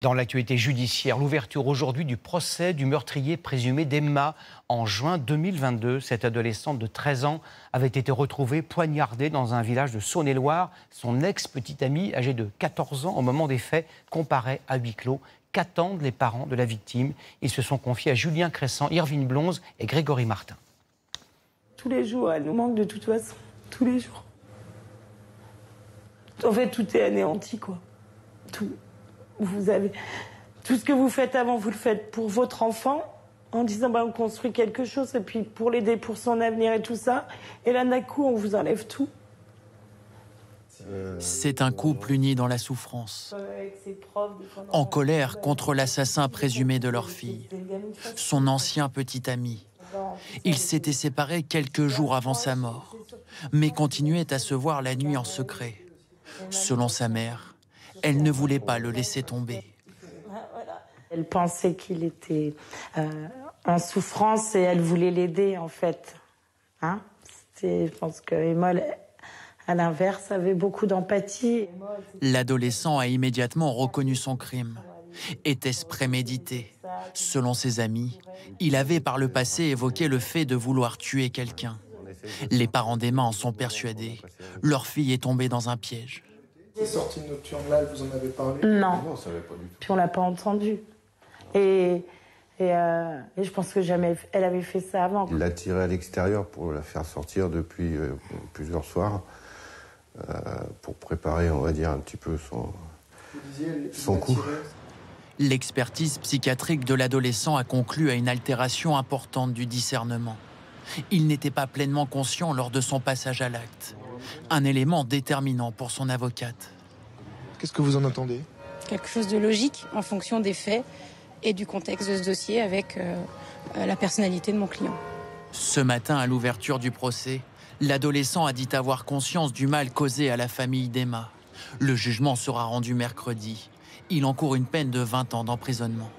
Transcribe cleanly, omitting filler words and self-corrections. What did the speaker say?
Dans l'actualité judiciaire, l'ouverture aujourd'hui du procès du meurtrier présumé d'Emma. En juin 2022, cette adolescente de 13 ans avait été retrouvée poignardée dans un village de Saône-et-Loire. Son ex-petite amie, âgée de 14 ans au moment des faits, comparaît à huis clos. Qu'attendent les parents de la victime? Ils se sont confiés à Julien Crescent, Irvine Blonze et Grégory Martin. Tous les jours, elle nous manque de toute façon. Tous les jours. En fait, tout est anéanti, quoi. Tout. Vous avez tout ce que vous faites avant, vous le faites pour votre enfant, en disant on construit quelque chose, et puis pour l'aider pour son avenir et tout ça. Et là, d'un coup, on vous enlève tout. C'est un couple uni dans la souffrance, en colère contre l'assassin présumé de leur fille, son ancien petit ami. Ils s'étaient séparés quelques jours avant sa mort, mais continuaient à se voir la nuit en secret. Selon sa mère, elle ne voulait pas le laisser tomber. Elle pensait qu'il était en souffrance et elle voulait l'aider, en fait. Hein? Je pense que Emma, à l'inverse, avait beaucoup d'empathie. L'adolescent a immédiatement reconnu son crime. Était-ce prémédité? Selon ses amis, il avait par le passé évoqué le fait de vouloir tuer quelqu'un. Les parents d'Emma en sont persuadés. Leur fille est tombée dans un piège. Les sorties nocturnes là, vous en avez parlé? Non, Non, ça n'avait pas du tout. Puis on l'a pas entendu. Et je pense que jamais elle avait fait ça avant. Il l'a tirée à l'extérieur pour la faire sortir depuis plusieurs soirs, pour préparer, on va dire, un petit peu son coup. L'expertise psychiatrique de l'adolescent a conclu à une altération importante du discernement. Il n'était pas pleinement conscient lors de son passage à l'acte. Un élément déterminant pour son avocate. Qu'est-ce que vous en entendez? Quelque chose de logique en fonction des faits et du contexte de ce dossier avec la personnalité de mon client. Ce matin, à l'ouverture du procès, l'adolescent a dit avoir conscience du mal causé à la famille d'Emma. Le jugement sera rendu mercredi. Il encourt une peine de 20 ans d'emprisonnement.